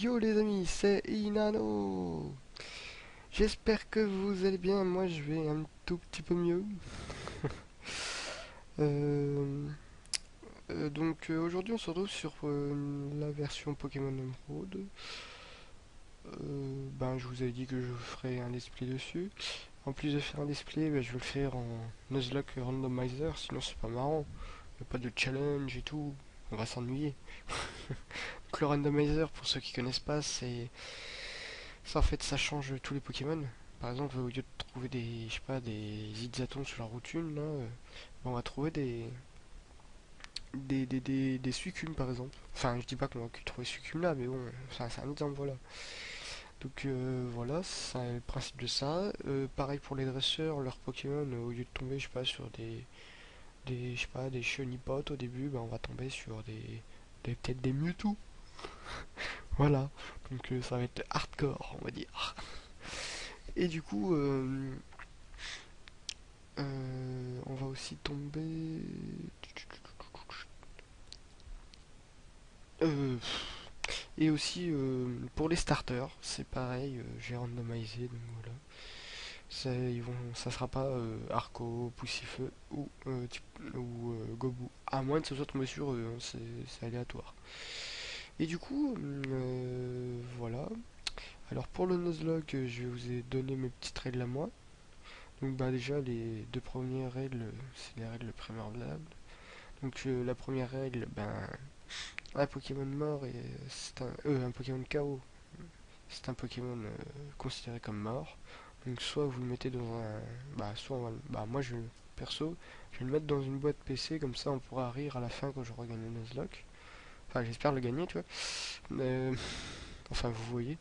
Yo les amis, c'est Inano. J'espère que vous allez bien, moi je vais un tout petit peu mieux. Euh, Aujourd'hui on se retrouve sur la version Pokémon Emerald. Je vous avais dit que je ferais un display dessus. En plus de faire un display, je vais le faire en Nuzlocke Randomizer, sinon c'est pas marrant. Il n'y a pas de challenge et tout, on va s'ennuyer. Donc le randomizer, pour ceux qui connaissent pas, c'est ça en fait ça change tous les Pokémon. Par exemple, au lieu de trouver des, je sais pas, des Itzatons sur la route 1, là, on va trouver des Suicune par exemple. Enfin, je dis pas qu'on va que trouver Suicune là, mais bon, c'est un exemple, voilà. Donc voilà, c'est le principe de ça. Pareil pour les dresseurs, leurs Pokémon, au lieu de tomber, je sais pas, sur je sais pas, des Chenipotes au début, on va tomber sur peut-être des Mewtwo. Voilà, donc ça va être hardcore, on va dire. Et du coup, on va aussi tomber. Euh, et aussi pour les starters, c'est pareil, j'ai randomisé, donc voilà. Ça sera pas Arco, Poussifeu ou Gobu. À moins que ce soit tombé sur eux, hein, c'est aléatoire. Et du coup, voilà. Alors pour le Nuzlocke, je vous ai donné mes petites règles à moi. Donc déjà les deux premières règles, c'est les règles préalables. Donc la première règle, un Pokémon mort et un Pokémon KO, c'est un Pokémon considéré comme mort. Donc soit vous le mettez dans un, soit moi perso, je vais le mettre dans une boîte PC comme ça on pourra rire à la fin quand j'aurai gagné le Nuzlocke. Enfin j'espère le gagner tu vois. Euh, enfin vous voyez,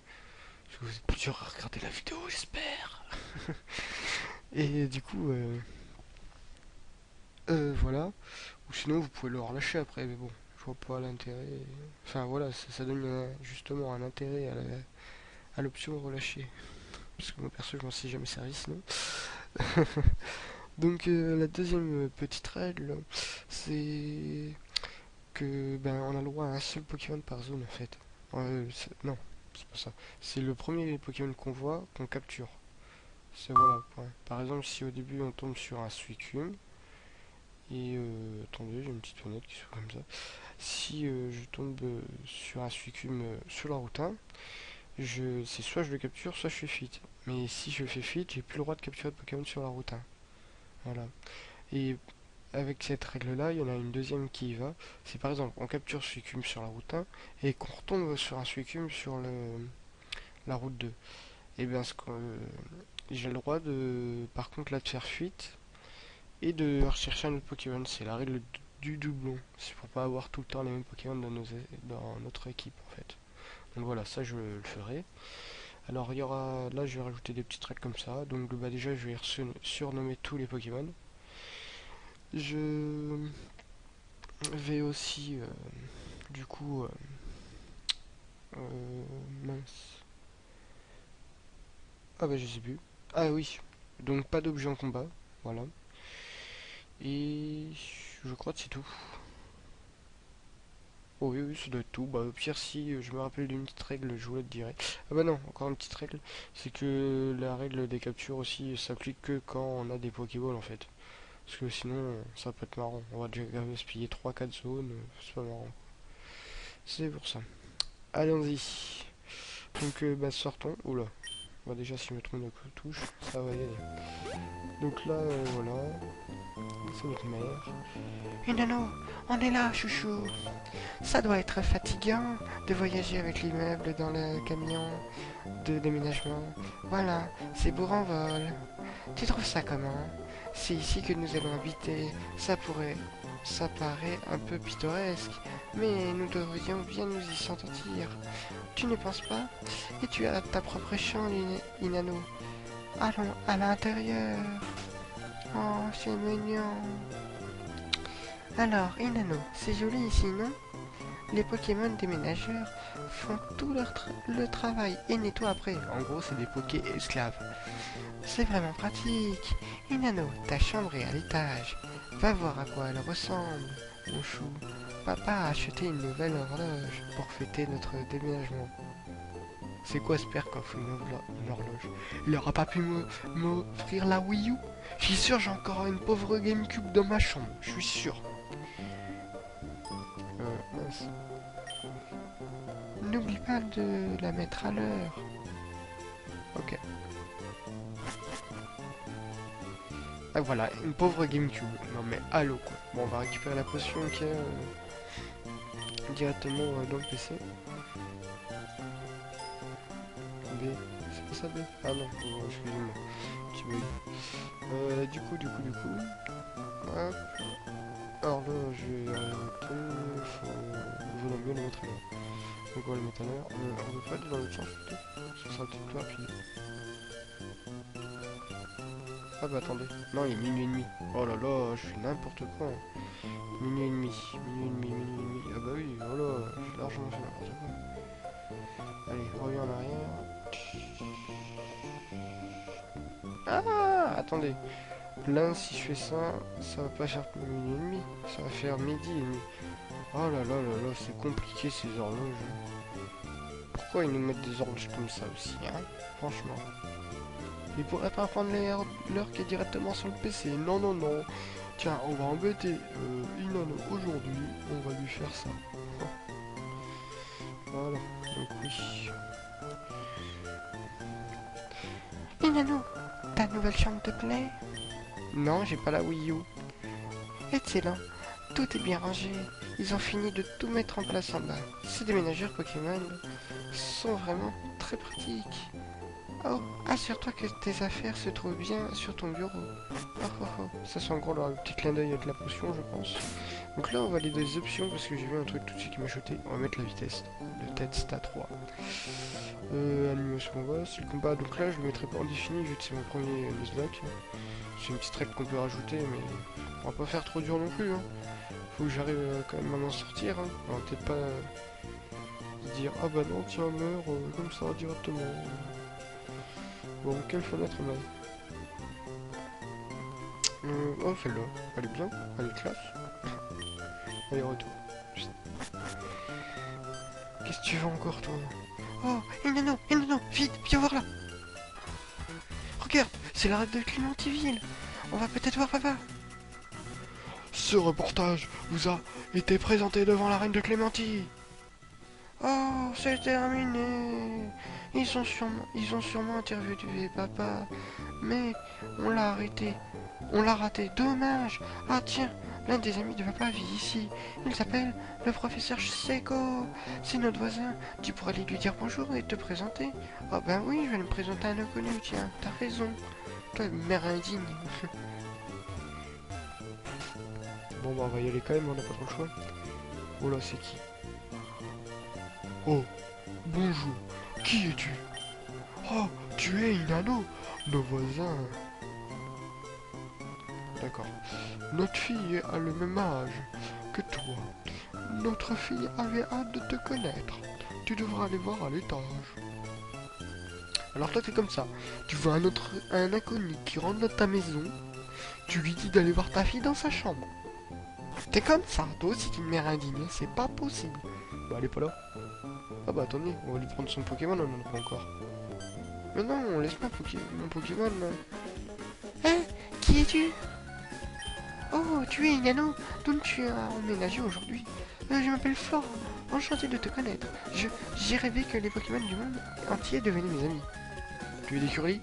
parce que vous êtes plusieurs à regarder la vidéo j'espère. Et du coup voilà. Ou sinon vous pouvez le relâcher après mais bon. Je vois pas l'intérêt. Enfin voilà, ça donne justement un intérêt à l'option relâcher. Parce que moi perso je m'en suis jamais servi sinon. Donc la deuxième petite règle, c'est que on a le droit à un seul Pokémon par zone en fait. Non, c'est pas ça. C'est le premier Pokémon qu'on voit qu'on capture. C'est voilà. Ouais. Par exemple, si au début on tombe sur un Suicune, et attendez, j'ai une petite fenêtre qui s'ouvre comme ça. Si je tombe sur un Suicune sur la route 1, c'est soit je le capture, soit je fais fuite. Mais si je fais fuite, j'ai plus le droit de capturer de Pokémon sur la route 1. Voilà. Et avec cette règle-là, il y en a une deuxième qui y va. C'est par exemple, on capture Suicune sur la route 1 et qu'on retombe sur un Suicune sur la route 2. Et bien, j'ai le droit de, par contre, là, de faire fuite et de rechercher un autre Pokémon. C'est la règle du doublon. C'est pour pas avoir tout le temps les mêmes Pokémon dans notre équipe, en fait. Donc voilà, ça, je le ferai. Alors, il y aura, là, je vais rajouter des petites règles comme ça. Donc, déjà, je vais surnommer tous les Pokémon. Je vais aussi, du coup, mince. Ah je sais plus. Ah oui, donc pas d'objet en combat, voilà. Et je crois que c'est tout. Oh oui, oui, ça doit être tout. Au pire, si je me rappelle d'une petite règle, je vous la dirai. Ah non, encore une petite règle, c'est que la règle des captures aussi s'applique que quand on a des Pokéballs en fait. Parce que sinon, ça peut être marrant. On va déjà gaspiller 3-4 zones, c'est pas marrant. C'est pour ça. Allons-y. Donc, sortons. Oula. Déjà, si je me trompe de touche, ça va y aller. Donc là, voilà. C'est notre mère. Et non, on est là, chouchou. Ça doit être fatigant de voyager avec l'immeuble dans le camion de déménagement. Voilà, c'est Bourg-en-Vol. Tu trouves ça comment? C'est ici que nous allons habiter. Ça paraît un peu pittoresque, mais nous devrions bien nous y sentir. Tu ne penses pas? Et tu as ta propre chambre, Inano. Allons à l'intérieur. Oh, c'est mignon. Alors, Inano, c'est joli ici, non? les Pokémon déménageurs font tout le travail et nettoient après. En gros, c'est des Poké-esclaves. C'est vraiment pratique. Inano, ta chambre est à l'étage. Va voir à quoi elle ressemble, mon chou. Papa a acheté une nouvelle horloge pour fêter notre déménagement. C'est quoi ce père qu'offre une horloge? Il aura pas pu m'offrir la Wii U? Je suis sûr, j'ai encore une pauvre GameCube dans ma chambre. Je suis sûr. Mince. N'oublie pas de la mettre à l'heure. Ok. Ah voilà, une pauvre GameCube. Non mais allô quoi. Bon, on va récupérer la potion qui est directement dans le PC. B. C'est pas ça B? Ah non, excusez-moi. Petit bug. Du coup. Hop. Horloge arrêtée. Vaut mieux le mettre à l'heure. Donc on va le mettre à l'heure. On veut pas aller dans l'autre sens plutôt? Ce sera peut-être plus rapide. Ah bah attendez. Non, il est minuit et demi. Oh là là, je fais n'importe quoi. Minuit et demi. Ah bah oui, oh là, j'ai largement fait n'importe quoi. Allez, reviens en arrière. Ah, attendez. Là, si je fais ça, ça va pas faire minuit et demi. Ça va faire midi et demi. Oh là là là là, c'est compliqué ces horloges. Pourquoi ils nous mettent des horloges comme ça aussi, hein? Franchement. Ils pourraient pas prendre l'heure qui est directement sur le PC. Non, non, non. Tiens, on va embêter Inano aujourd'hui. On va lui faire ça. Voilà. Donc oui. Inano, ta nouvelle chambre te plaît? Non, j'ai pas la Wii U. Excellent. Tout est bien rangé. Ils ont fini de tout mettre en place en bas. Ces déménageurs Pokémon sont vraiment très pratiques. Oh, assure-toi que tes affaires se trouvent bien sur ton bureau. Ça c'est en gros le petit clin d'œil avec la potion, je pense. Donc là, on va aller dans les options parce que j'ai vu un truc tout de suite qui m'a choqué. On va mettre la vitesse. Le tête stat 3. Animation combat, c'est le combat. Donc là, je le mettrai pas en défini vu que c'est mon premier Nuzlocke. C'est une petite règle qu'on peut rajouter, mais on va pas faire trop dur non plus. Hein. Faut que j'arrive quand même à m'en sortir. Hein. On va peut-être pas se dire ah bah non, tiens, meurs comme ça directement. Bon, quelle fenêtre on a? Oh, celle-là. Elle est bien. Elle est classe. Allez, retour. Qu'est-ce que tu veux encore, toi? Oh, Inano, vite, viens voir là. Regarde, c'est la reine de Clémentiville. On va peut-être voir papa. Ce reportage vous a été présenté devant la reine de Clémentie. Oh, c'est terminé. Ils ont sûrement interviewé papa, mais on l'a arrêté. On l'a raté, dommage. Ah tiens, l'un des amis de papa vit ici. Il s'appelle le professeur Seiko. C'est notre voisin. Tu pourrais aller lui dire bonjour et te présenter. Ah ben oui, je vais me présenter à un inconnu, tiens, t'as raison. Toi, mère indigne. Bon bah on va y aller quand même, on n'a pas trop le choix. Oh là, c'est qui? Oh, bonjour, qui es-tu? Oh, tu es Inano, nos voisins. D'accord. Notre fille a le même âge que toi. Notre fille avait hâte de te connaître. Tu devras aller voir à l'étage. Alors toi t'es comme ça. Tu vois un inconnu qui rentre dans ta maison. Tu lui dis d'aller voir ta fille dans sa chambre. T'es comme ça. Toi aussi t'es une mère indigne. C'est pas possible. Bah elle est pas là. Ah bah attendez, on va lui prendre son Pokémon, on n'en a pas encore. Mais non, laisse-moi mon Pokémon là. Hein? Qui es-tu? Oh, tu es Inano, donc tu as emménagé aujourd'hui. Je m'appelle Flore, enchanté de te connaître. J'ai rêvé que les Pokémon du monde entier devenaient mes amis. Tu es des curlis?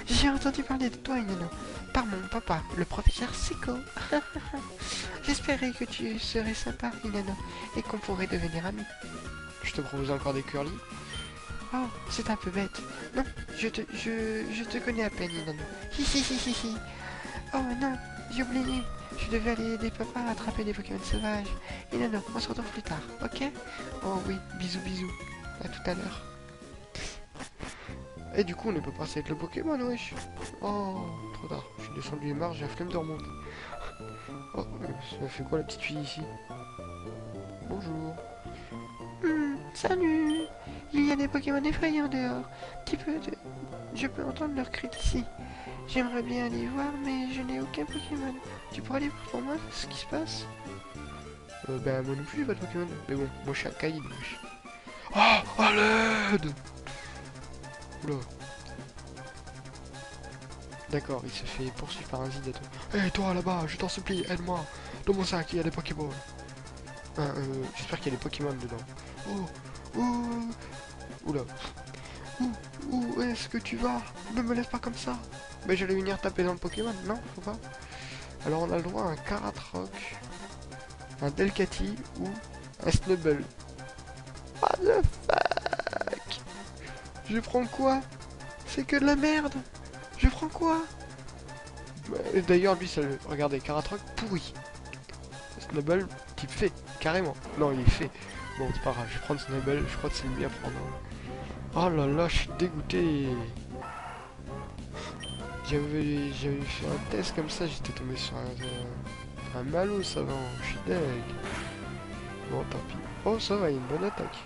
J'ai entendu parler de toi, Inano, par mon papa, le professeur Seiko. J'espérais que tu serais sympa, Inano, et qu'on pourrait devenir amis. Je te propose encore des curlis? Oh, c'est un peu bête. Non, je te connais à peine, Inano. Hi. Oh non, j'ai oublié. Je devais aller aider papa à attraper des Pokémon sauvages. Inano, on se retrouve plus tard, ok? Oh oui, bisous. À tout à l'heure. Et du coup, on ne peut pas passer avec le Pokémon, wesh. Oh, trop tard. Je suis descendu les marches, j'ai la flemme de remonter. Oh, ça fait quoi la petite fille ici? Bonjour. Salut! Il y a des Pokémon effrayants dehors. Je peux entendre leurs cris d'ici. J'aimerais bien aller voir, mais je n'ai aucun Pokémon. Tu pourrais aller voir pour moi ce qui se passe? Ben, moi non plus, j'ai pas de Pokémon. Mais bon, moi je suis un caïd. Oh, à l'aide! Oula. D'accord, il se fait poursuivre par un Zidato. Hé, toi là-bas, je t'en supplie, aide-moi. Dans mon sac, il y a des Pokéballs. J'espère qu'il y a des Pokémon dedans. Oh, oh, oula. Où est-ce que tu vas? Ne me laisse pas comme ça. Mais j'allais venir taper dans le Pokémon, non? Faut pas. Alors on a le droit à un Karatroc, un Delcatty ou un Snubble. What the fuck? Je prends quoi? C'est que de la merde. Je prends quoi? D'ailleurs lui, regardez, Karatroc pourri. Snubble, type fait, carrément. Non, il est fait. Bon, c'est pas grave, je vais prendre Snubble, je crois que c'est le mieux à prendre. Oh là là, je suis dégoûté. J'avais fait un test comme ça, j'étais tombé sur un Malos avant, je suis deg. Bon, tant pis. Oh, ça va, il y a une bonne attaque.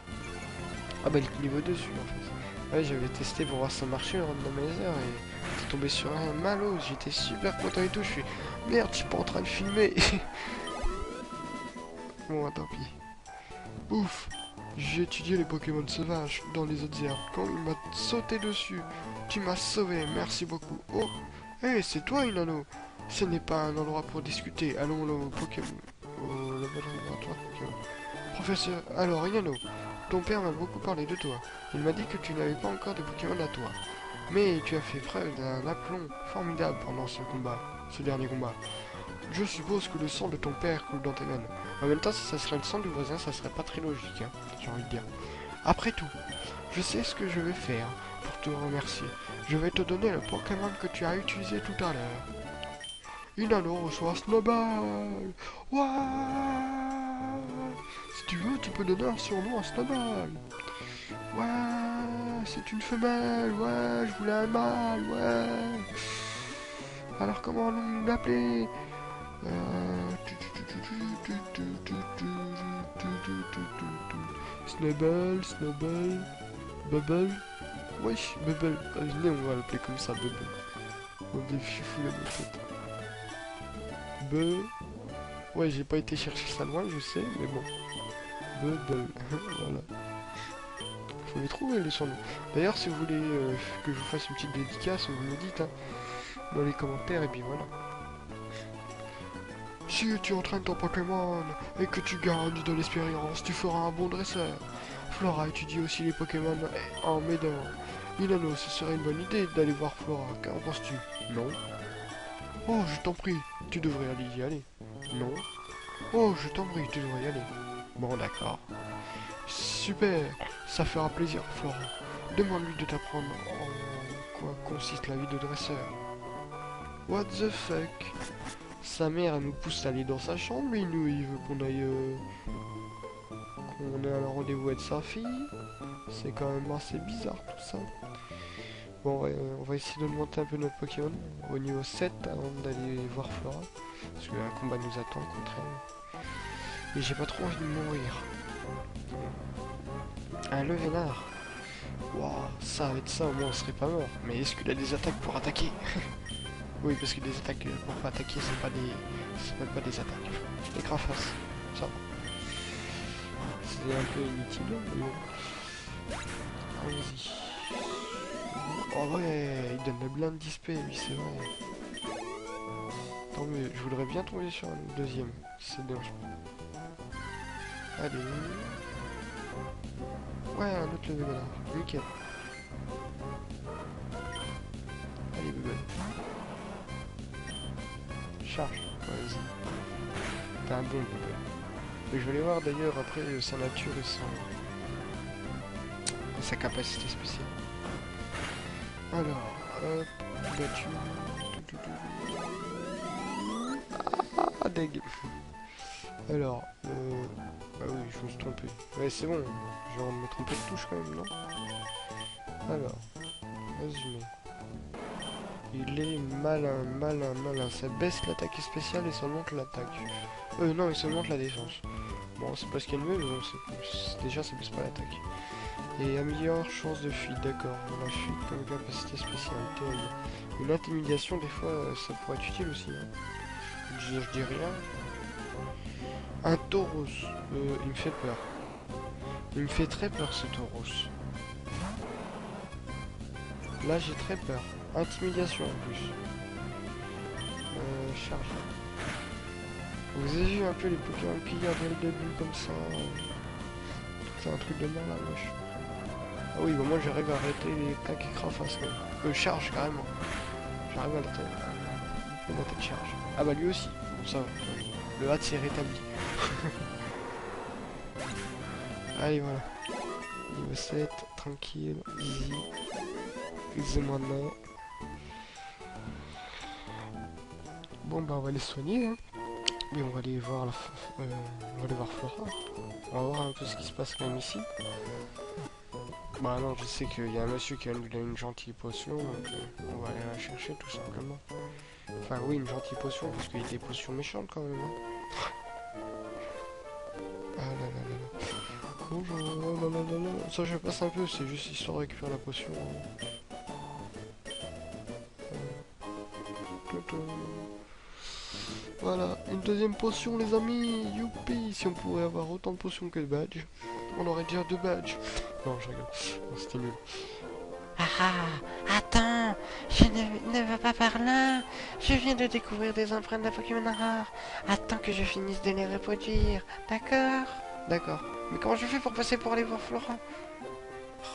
Ah bah, il est niveau 2 celui-là, en fait. Ouais, j'avais testé pour voir si ça marchait en randomizer et j'étais tombé sur un Malos, j'étais super content et tout, je suis... Merde, je suis pas en train de filmer. Bon, tant pis. Ouf, j'ai étudié les Pokémon sauvages dans les autres herbes. Quand il m'a sauté dessus, tu m'as sauvé, merci beaucoup. Oh, hé, c'est toi, Inano. Ce n'est pas un endroit pour discuter. Allons au Pokémon. Au laboratoire Pokémon. Professeur, alors Inano, ton père m'a beaucoup parlé de toi. Il m'a dit que tu n'avais pas encore de Pokémon à toi. Mais tu as fait preuve d'un aplomb formidable pendant ce dernier combat. Je suppose que le sang de ton père coule dans tes veines. En même temps, si ça serait le sang du voisin, ça serait pas très logique, hein, j'ai envie de dire. Après tout, je sais ce que je vais faire pour te remercier. Je vais te donner le Pokémon que tu as utilisé tout à l'heure. Inano reçoit Snowball. Ouah. Si tu veux, tu peux donner un surnom à Snowball. Ouais, c'est une femelle. Ouais, je voulais un mâle. Ouais. Alors comment allons-nous l'appeler? Snubble, Snubble, Bubble. Wesh, Bubble. Venez, on va l'appeler comme ça, Bubble. On défie fou la tête. Be. Ouais, j'ai pas été chercher ça loin, je sais, mais bon. Bubble. Voilà. Faut les trouver les surnoms. D'ailleurs, si vous voulez que je vous fasse une petite dédicace, vous me dites hein, dans les commentaires, et puis voilà. Si tu entraînes ton Pokémon et que tu gagnes de l'expérience, tu feras un bon dresseur. Flora étudie aussi les Pokémon en m'aidant. Inano, ce serait une bonne idée d'aller voir Flora. Qu'en penses-tu? Non. Oh, je t'en prie, tu devrais aller y aller. Non. Oh, je t'en prie, tu devrais y aller. Bon, d'accord. Super, ça fera plaisir, Flora. Demande-lui de t'apprendre en quoi consiste la vie de dresseur. What the fuck? Sa mère elle nous pousse à aller dans sa chambre, et nous il veut qu'on aille qu'on ait un rendez-vous avec sa fille. C'est quand même assez bizarre tout ça. Bon on va essayer de monter un peu notre Pokémon au niveau 7 avant d'aller voir Flora. Parce qu'un combat nous attend contre elle. Et j'ai pas trop envie de mourir. Un Levénard. Waouh, ça avec ça au moins on serait pas mort. Mais est-ce qu'il a des attaques pour attaquer? Oui, parce que des attaques pour pas attaquer, c'est pas des... c'est même pas des attaques. Les Crafaces, ça va. C'est un peu inutile, mais bon. Allons-y. Oh ouais, il donne le blind display, lui, c'est vrai. Tant mieux, je voudrais bien tomber sur un deuxième, si ça te dérange pas. Allez. Ouais, un autre level là, nickel. Allez, bébé. Charge, vas-y. T'es un bon bébé. Et je vais aller voir d'ailleurs après sa nature et sa capacité spéciale. Alors, hop, battu. Ah, deg. Alors, ah oui, je me suis trompé. Ouais, c'est bon, je vais me tromper de touche quand même, non? Alors, résumé. Il est malin, malin, malin. Ça baisse l'attaque spéciale et ça monte l'attaque. Non, et ça monte la défense. Bon, c'est pas ce qu'il y a de mieux, mais bon, déjà ça baisse pas l'attaque. Et améliore chance de fuite, d'accord. La fuite comme capacité spéciale. Une intimidation, des fois, ça pourrait être utile aussi. Hein. Je dis rien. Un tauros. Il me fait peur. Il me fait très peur ce tauros. Là j'ai très peur. Intimidation en plus. Charge. Vous avez vu un peu les Pokémon pilleurs dès le début comme ça. C'est un truc de mort là, moche. Ah oui, bah moi j'arrive à arrêter les plaques écran face. Charge carrément. J'arrive à la tête charge. Ah bah lui aussi. Bon ça va. Le hâte s'est rétabli. Allez voilà. Niveau 7, tranquille, easy. Excusez-moi maintenant. Bon bah on va les soigner hein. Mais on va aller voir on va aller voir Flora. On va voir un peu ce qui se passe quand même ici. Bah non, je sais qu'il y a un monsieur qui a une gentille potion, donc on va aller la chercher tout simplement. Enfin oui, une gentille potion, parce qu'il y a des potions méchantes quand même. Hein. Ah là là là là. Bonjour, là là là là. Ça je passe un peu, c'est juste histoire de récupérer la potion. Voilà, une deuxième potion les amis, youpi. Si on pouvait avoir autant de potions que de badges, on aurait déjà 2 badges. Non, je rigole, c'était nul. Ah ah, attends, je ne va pas par là. Je viens de découvrir des empreintes de Pokémon rares. Attends que je finisse de les reproduire, d'accord? D'accord, mais comment je fais pour passer pour aller voir Flora?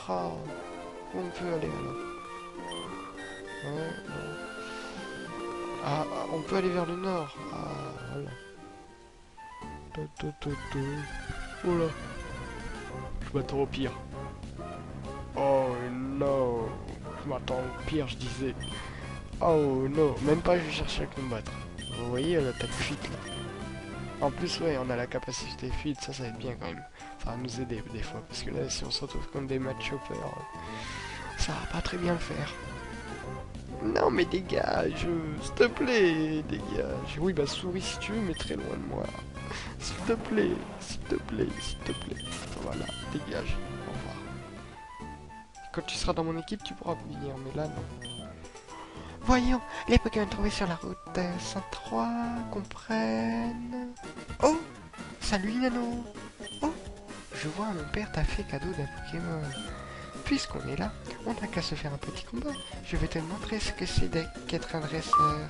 Oh, où on peut aller alors? Ouais, non. Ah, on peut aller vers le nord. Ah, voilà. Oh là. Je m'attends au pire. Oh non. Je m'attends au pire, je disais. Oh non. Même pas, je vais chercher à combattre. Vous voyez, elle attaque fuite là. En plus, ouais, on a la capacité fuite. Ça va être bien quand même. Ça va nous aider des fois. Parce que là, si on se retrouve comme des match choppers, ça va pas très bien le faire. Non mais dégage, s'il te plaît, dégage. Oui bah souris si tu veux mais très loin de moi. S'il te plaît, s'il te plaît, s'il te plaît. Voilà, dégage, au revoir. Quand tu seras dans mon équipe tu pourras venir, mais là non. Voyons, les Pokémon trouvés sur la route 103 comprennent... Oh, salut Nano. Oh, je vois mon père t'a fait cadeau d'un Pokémon. Puisqu'on est là, on n'a qu'à se faire un petit combat. Je vais te montrer ce que c'est qu'être un dresseur.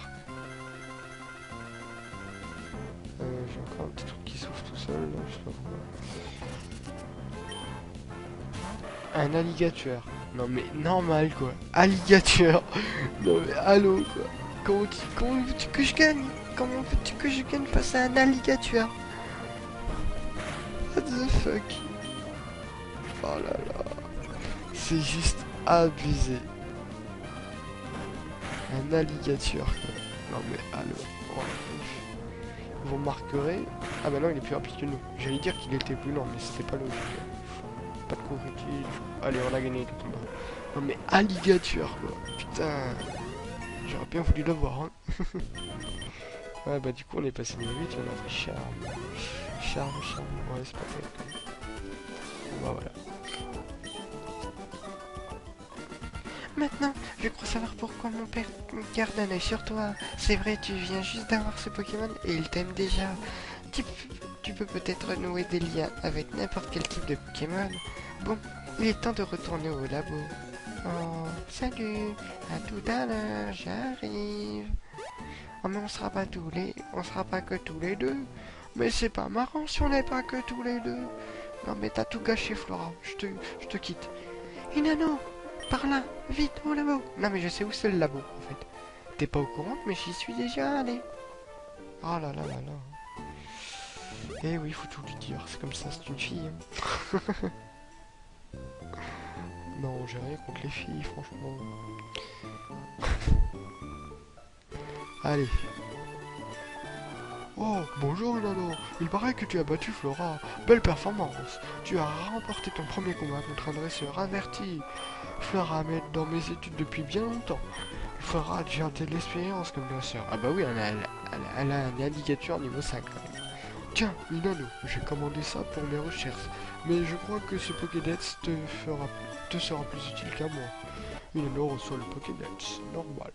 J'ai encore un petit truc qui s'ouvre tout seul, là, je sais pas pourquoi. Un alligator. Non mais normal quoi. Alligator. Non mais allô quoi. Comment veux-tu que je gagne? Comment veux-tu que je gagne face à un alligator? What the fuck? Oh là là. C'est juste abusé. Un alligator quoi. Non mais allô. Oh, vous remarquerez. Ah bah non il est plus rapide que nous. J'allais dire qu'il était plus lent mais c'était pas logique. Pas de convertige. Allez on a gagné le combat. Non mais alligator quoi. Putain. J'aurais bien voulu l'avoir hein. Ouais bah du coup on est passé niveau 8 et on a fait charme. Charme. Ouais c'est pas fait. Bah voilà. Maintenant, je crois savoir pourquoi mon père garde un œil sur toi. C'est vrai, tu viens juste d'avoir ce Pokémon et il t'aime déjà. Tu peux peut-être renouer des liens avec n'importe quel type de Pokémon. Bon, il est temps de retourner au labo. Oh, salut, à tout à l'heure, j'arrive. Oh mais on sera pas que tous les deux. Mais c'est pas marrant si on n'est pas que tous les deux. Non mais t'as tout gâché Flora, je te quitte. Inano, par là, vite au labo. Non mais je sais où c'est le labo en fait. T'es pas au courant mais j'y suis déjà allé. Oh là là là là. Eh oui, faut tout lui dire, c'est comme ça, c'est une fille. Hein. Non, j'ai rien contre les filles, franchement. Allez. Oh, bonjour Nano. Il paraît que tu as battu Flora. Belle performance. Tu as remporté ton premier combat contre un dresseur averti. Flora m'aide dans mes études depuis bien longtemps. Flora a déjà de l'expérience comme dresseur. Ah bah oui, elle a un indicateur niveau 5 quand même. Tiens, Inano, j'ai commandé ça pour mes recherches, mais je crois que ce Pokédex te sera plus utile qu'à moi. Inano reçoit le Pokédex, normal.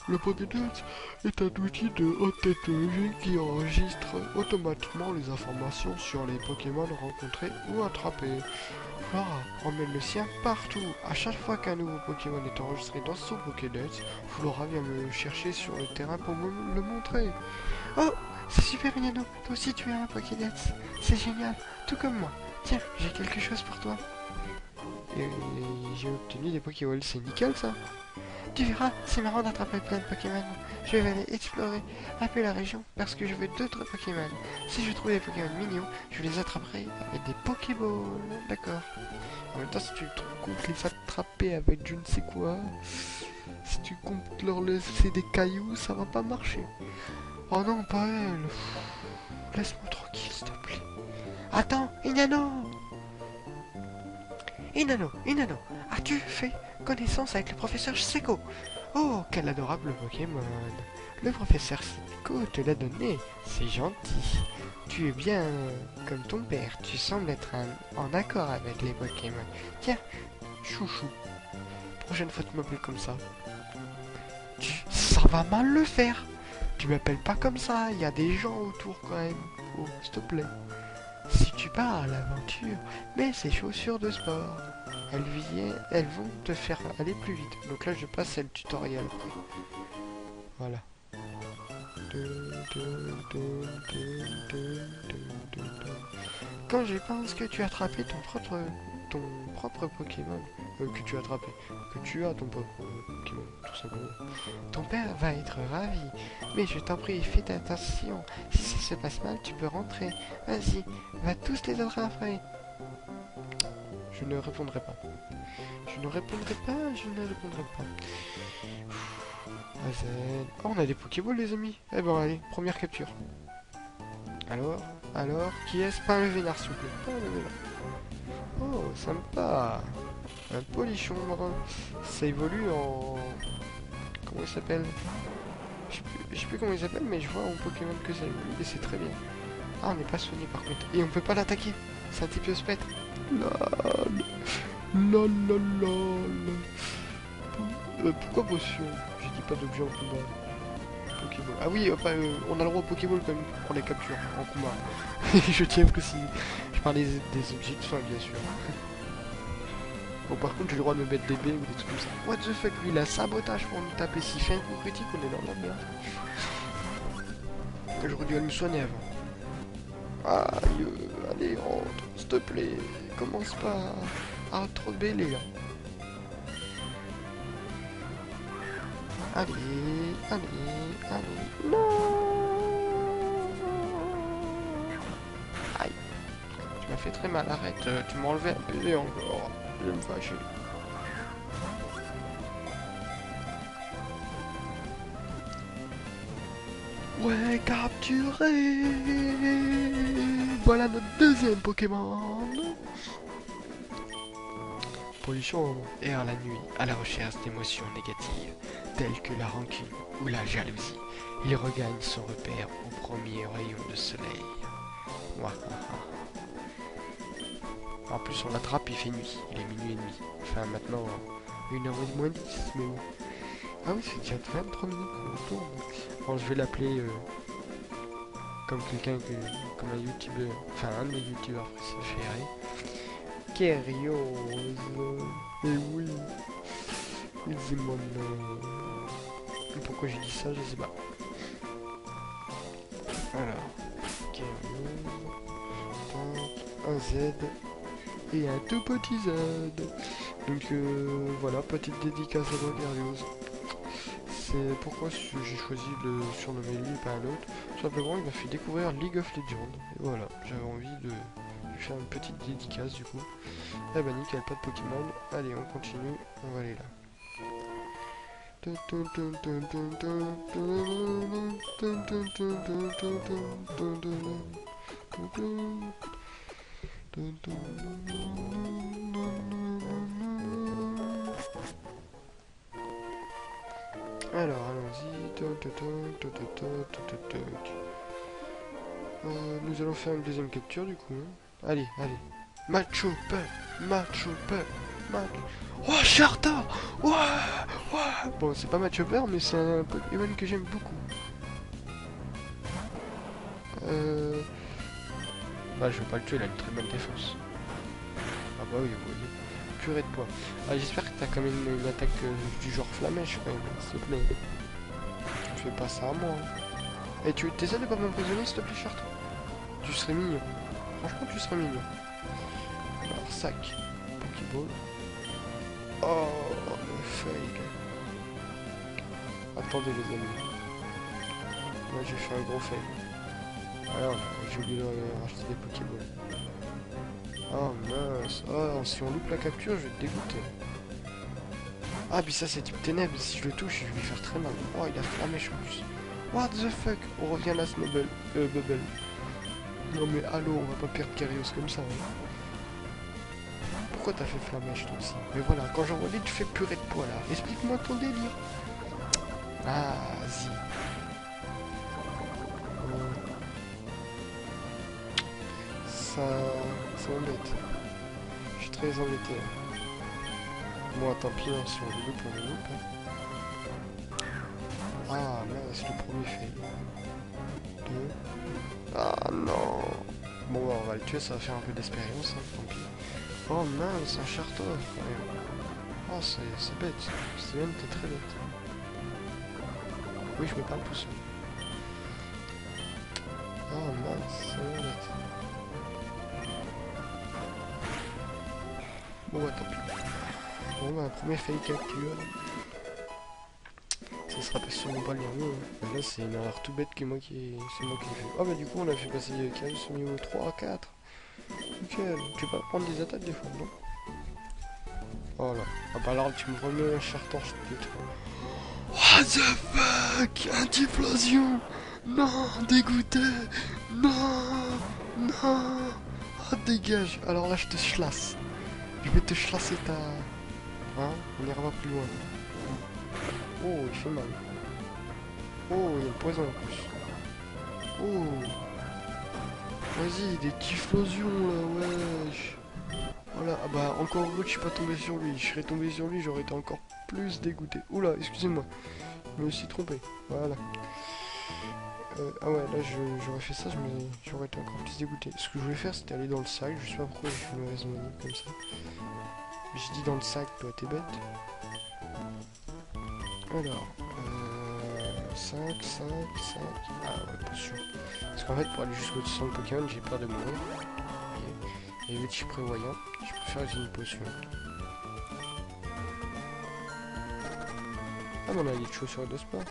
Le Pokédex est un outil de haute technologie qui enregistre automatiquement les informations sur les Pokémon rencontrés ou attrapés. Flora emmène le sien partout. À chaque fois qu'un nouveau Pokémon est enregistré dans son Pokédex, Flora vient me chercher sur le terrain pour me le montrer. Oh, c'est super Inano, toi aussi tu as un Pokédex. C'est génial, tout comme moi. Tiens, j'ai quelque chose pour toi. Et j'ai obtenu des Pokéballs, c'est nickel ça. Tu verras, c'est marrant d'attraper plein de Pokémon. Je vais aller explorer un peu la région parce que je veux d'autres Pokémon. Si je trouve des Pokémon mignons, je les attraperai avec des Pokéballs. D'accord. En même temps, si tu comptes les attraper avec je ne sais quoi, si tu comptes leur laisser des cailloux, ça va pas marcher. Oh non, pas elle. Laisse-moi tranquille, s'il te plaît. Attends, Inano! Inano, as-tu fait connaissance avec le professeur Seko? Oh, quel adorable Pokémon! Le professeur Siko te l'a donné, c'est gentil. Tu es bien comme ton père, tu sembles être en accord avec les Pokémon. Tiens, chouchou, prochaine fois tu m'appelles comme ça. Ça va mal le faire. Tu m'appelles pas comme ça, il y a des gens autour quand même. Oh, s'il te plaît. Si tu pars à l'aventure, mets ces chaussures de sport. Elles vont te faire aller plus vite. Donc là, je passe à le tutoriel. Voilà. Quand je pense que tu as attrapé Ton propre Pokémon. Que tu as attrapé. Que tu as ton propre Pokémon, tout simplement. ton père va être ravi. Mais je t'en prie, fais attention. Si ça se passe mal, tu peux rentrer. Vas-y, va tous les attraper. Je ne répondrai pas. Je ne répondrai pas. Azen. Oh, on a des Pokéballs, les amis. Eh ben, allez, première capture. Alors, qui est-ce? Pas un vénard, s'il vous plaît. Pas un vénard. Oh, sympa. Un polichon marin. Ça évolue en... Comment il s'appelle? Je sais plus comment il s'appelle, mais je vois en Pokémon que ça évolue et c'est très bien. Ah, on n'est pas soigné par contre. Et on peut pas l'attaquer. C'est un type spectre. Lol. Lol, lol, lol. Pourquoi potion? Je dis pas d'objet en combat. Pokéball. Ah oui, enfin, on a le droit au Pokéball quand même pour les captures en combat. Je tiens à préciser. Je parlais des objets de fin, bien sûr. Bon, par contre, j'ai le droit de me mettre des baies ou des trucs comme ça. What the fuck, lui, il a sabotage pour nous taper. S'il fait un coup critique, on est dans la merde. J'aurais dû aller me soigner avant. Aïe, allez, rentre, s'il te plaît. Commence pas à trop bêler, là. Allez. Non. Aïe. Tu m'as fait très mal, arrête. Tu m'as enlevé un PV encore. Je vais me fâcher. Ouais, capturé. Voilà notre deuxième Pokémon. Pollution erre la nuit à la recherche d'émotions négatives, telles que la rancune ou la jalousie. Il regagne son repère au premier rayon de soleil. Ouah, en plus, on l'attrape, il fait nuit. Il est minuit et demi. Enfin, maintenant, 1h moins 10, mais bon. Ah oui, c'est déjà 23 minutes qu'on tourne. Bon, je vais l'appeler comme comme un youtubeur, enfin un de mes youtubeurs préférés. Kerios. Et oui, c'est mon nom. Pourquoi j'ai dit ça, je sais pas. Alors, Kerios, un Z et un tout petit Z. Donc voilà, petite dédicace à Kerios. C'est pourquoi j'ai choisi de surnommer lui et pas un autre. Tout simplement, il m'a fait découvrir League of Legends. Et voilà, j'avais envie de lui faire une petite dédicace du coup. Eh bah nickel, pas de Pokémon. Allez, on continue, on va aller là. Alors, allons-y. Nous allons faire une deuxième capture du coup. Hein. Allez, allez. Macho Peur, Macho Peur, Macho... Oh, Sharta. Ouais, ouais. Bon, c'est pas Macho Peur, mais c'est un Pokémon que j'aime beaucoup. Bah, je vais pas le tuer, il a une très bonne défense. Ah bah oui, vous voyez. Purée de poids. Ah, j'espère que t'as quand même une attaque du genre flamèche, quand même, s'il te plaît. Tu fais pas ça à moi. Hein. Et tu essaies de pas m'empoisonner, s'il te plaît, Sharta. Tu serais mignon. Franchement, tu serais mignon. Alors, sac. Pokéball. Oh, le fake. Attendez, les amis. Là, j'ai fait un gros fail. Alors, j'ai oublié de racheter des Pokéballs. Oh mince. Oh, si on loupe la capture, je vais te dégoûter. Ah, puis ça, c'est type ténèbres. Si je le touche, je vais lui faire très mal. Oh, il a flamèche en plus. What the fuck? On revient là, Snubble. Bubble. Non, mais allô, on va pas perdre Karios comme ça. Hein. Pourquoi t'as fait flamèche toi aussi? Mais voilà, quand j'en relais, tu fais purée de poids là. Explique-moi ton délire. Ah, vas-y. Ça m'embête. Je suis très embêté. Bon, tant pis, hein, si on le loupe, on le loupe. Hein. Ah, mince, le premier fait. Deux. Ah non. Bon, bah, on va le tuer, ça va faire un peu d'expérience. Hein, tant pis. Oh mince, un Chartov quand même. Oh, c'est bête. Steven, t'es très bête. Oui, je me parle tout seul. Oh mince, c'est bête. Bon, bah, tant pis. Bon, bah, premier fail capture. Ça sera pas sûrement pas le dernier. Hein. Là, c'est une erreur tout bête que moi qui... C'est moi qui l'ai fait. Oh, bah, du coup, on a fait passer Karius au niveau 3 à 4. Nickel. Tu peux pas prendre des attaques des fois, non? Voilà. Ah, bah, alors, tu me remets un Chartor, je te détruis. What the fuck? Antiflosion. Non, dégoûté. Non, non. Oh, dégage. Alors là, je te chlasse. Je vais te chlasser ta... Hein? On ira pas plus loin. Oh, il fait mal. Oh, il y a le poison en plus. Oh. Vas-y, des typhlosions là, wesh. Voilà, ah bah encore heureux que je suis pas tombé sur lui. Je serais tombé sur lui, j'aurais été encore plus dégoûté. Oula, excusez-moi. Je me suis trompé. Voilà. Ah ouais, là j'aurais fait ça, j'aurais été encore plus dégoûté. Ce que je voulais faire, c'était aller dans le sac. Je sais pas pourquoi j'ai fait une mauvaise manip comme ça. J'ai dit dans le sac, toi, t'es bête. Alors, 5. Ah ouais, potion. Parce qu'en fait, pour aller jusqu'au 100 Pokémon, j'ai peur de mourir. Et vu que je suis prévoyant, je préfère utiliser une potion. Ah, mais on a des chaussures de sport.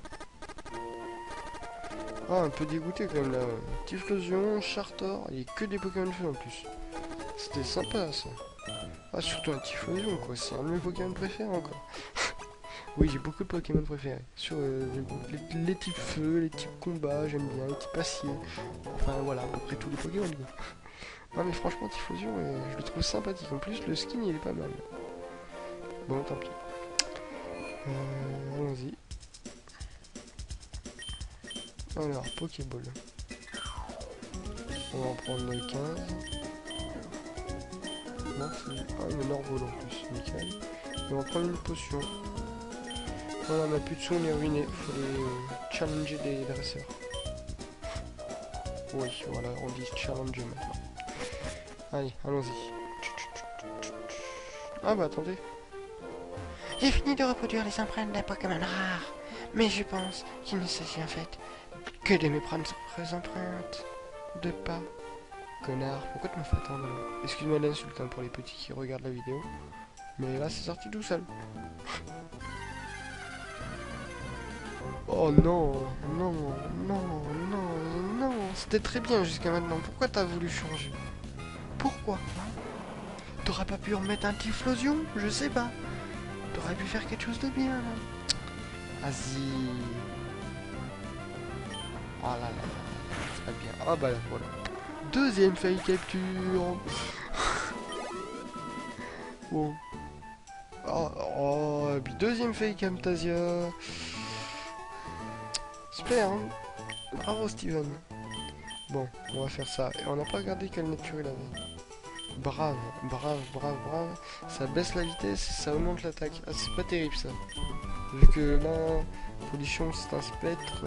Ah, un peu dégoûté quand même là. Typhlosion, Chartor, il n'y a que des Pokémon feu en plus. C'était sympa ça. Ah, surtout un Typhlosion quoi, c'est un de mes Pokémon préférés encore. Oui, j'ai beaucoup de Pokémon préférés. Sur les types feu, les types combat, j'aime bien, les types acier. Enfin voilà, à peu près tous les Pokémon quoi. Non mais franchement, Typhlosion, je le trouve sympathique. En plus, le skin il est pas mal. Bon, tant pis. Allons-y. Alors, Pokéball. On va en prendre 15. Non, c'est... Ah, une Norvol en plus, nickel. Et on va prendre une potion. Voilà, on a plus de sous, on est ruiné. Faut les challenger des dresseurs. Oui, voilà, on dit challenger maintenant. Allez, allons-y. Ah bah attendez. J'ai fini de reproduire les empreintes d'un Pokémon rare. Mais je pense qu'il ne s'agit en fait que de mes propres empreintes. De pas. Connard, pourquoi tu m'as fait attendre? Excuse-moi l'insulte hein, pour les petits qui regardent la vidéo. Mais là c'est sorti tout seul. Oh non, non, non, non, non. C'était très bien jusqu'à maintenant. Pourquoi t'as voulu changer? Pourquoi? T'aurais pas pu remettre un Typhlosion? Je sais pas. T'aurais pu faire quelque chose de bien. Vas-y. Oh là là là. C'est pas bien. Ah bah voilà. Deuxième fail capture. Bon. Oh, oh, et puis deuxième fail Camtasia. Super, hein. Bravo Steven. Bon, on va faire ça. Et on n'a pas regardé quelle nature il avait. Brave, brave, brave, brave. Ça baisse la vitesse et ça augmente l'attaque. Ah, c'est pas terrible ça. Vu que là, pollution c'est un spectre.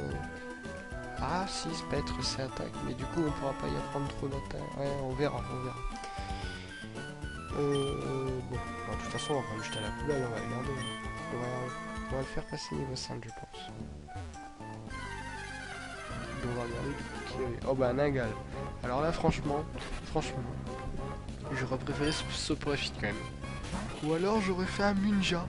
Ah si, spectre c'est attaque. Mais du coup on pourra pas y apprendre trop d'attaque. Ouais, on verra, on verra. Bon, bah, de toute façon on va pas le jeter à la poubelle, on va le garder. On va le faire passer niveau 5 je pense. Donc, on va regarder qui est... Oh bah Nagal. Alors là franchement, j'aurais préféré Soporifique quand même. Ou alors j'aurais fait un Munja.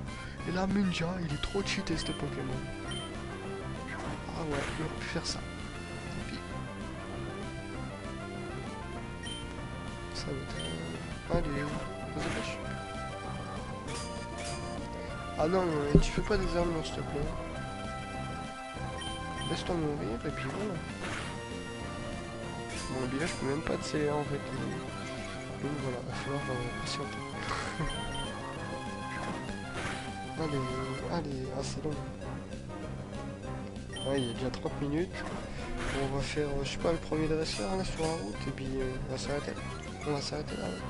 Et là Munja, il est trop cheaté ce Pokémon. Ah ouais, j'aurais pu faire ça. Et puis... Ça va être... Allez, on se dépêche. Ah non, tu fais pas des armes s'il te plaît. Laisse-toi mourir et puis voilà. Bon, là je peux même pas accélérer en fait. Donc voilà, il va falloir patienter. Allez, ah c'est long. Ouais, il y a déjà 30 minutes. On va faire, je sais pas, le premier dresseur là sur la route et puis on va s'arrêter. On va s'arrêter là. Ouais.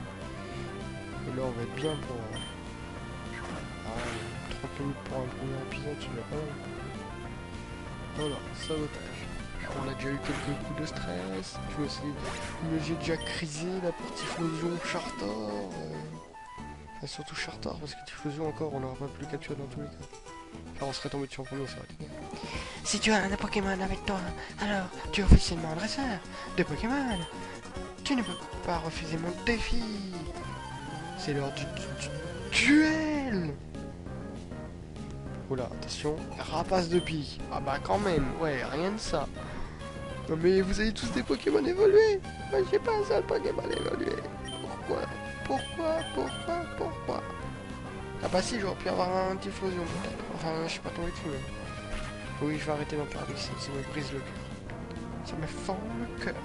Et là on va être bien pour... 30 minutes pour un premier épisode, c'est déjà pas mal. Voilà, sabotage. On a déjà eu quelques coups de stress. J'ai déjà crisé la partie fusion Chartor. Enfin, surtout Chartor, parce que Typhlosion encore, on n'aura pas pu le capturer dans tous les cas. Enfin, on serait tombé dessus en premier, ça aurait été bien. Si tu as un Pokémon avec toi, alors tu es officiellement un dresseur de Pokémon. Tu ne peux pas refuser mon défi. C'est l'heure du duel. Oula, attention, rapace de pique. Ah bah quand même, ouais, rien de ça. Non mais vous avez tous des Pokémon évolués. Moi j'ai pas un seul Pokémon évolué. Pourquoi? Ah bah si, j'aurais pu avoir un Typhlosion peut-être. Enfin, je suis pas tombé dessus même. Oui, je vais arrêter d'en parler, ça me brise le cœur. Ça me fend le cœur.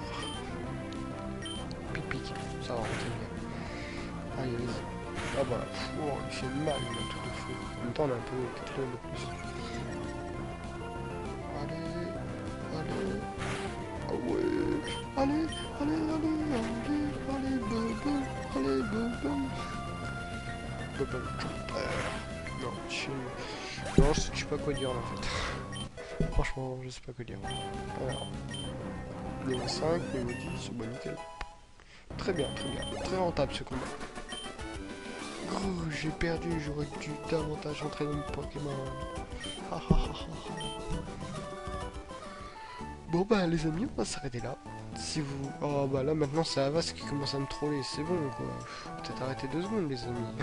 Pic, ça va rentrer bien. Allez, vas-y. Ah bah, oh, il fait mal, il a tout de feu. En même temps, on a un peu 4 level de plus. Allez. Ah ouais. Allez, bobo. Bubble Chopper. Non, je sais pas quoi dire là, en fait. Franchement, je sais pas quoi dire. Alors, niveau 5, niveau 10, bah nickel. Très bien. Très rentable ce combat. Oh, j'ai perdu, j'aurais dû davantage entraîner mon Pokémon. Bon bah les amis, on va s'arrêter là. Si vous... Oh bah là maintenant c'est Avas qui commence à me troller, c'est bon quoi. Peut-être arrêter 2 secondes les amis.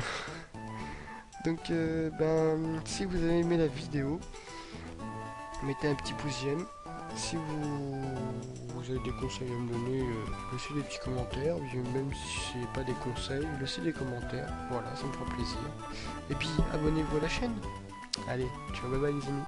Donc ben si vous avez aimé la vidéo, mettez un petit pouce j'aime. Si vous avez des conseils à me donner, laissez des petits commentaires. Même si c'est pas des conseils, laissez des commentaires. Voilà, ça me fera plaisir. Et puis abonnez-vous à la chaîne. Allez, ciao, bye bye les amis.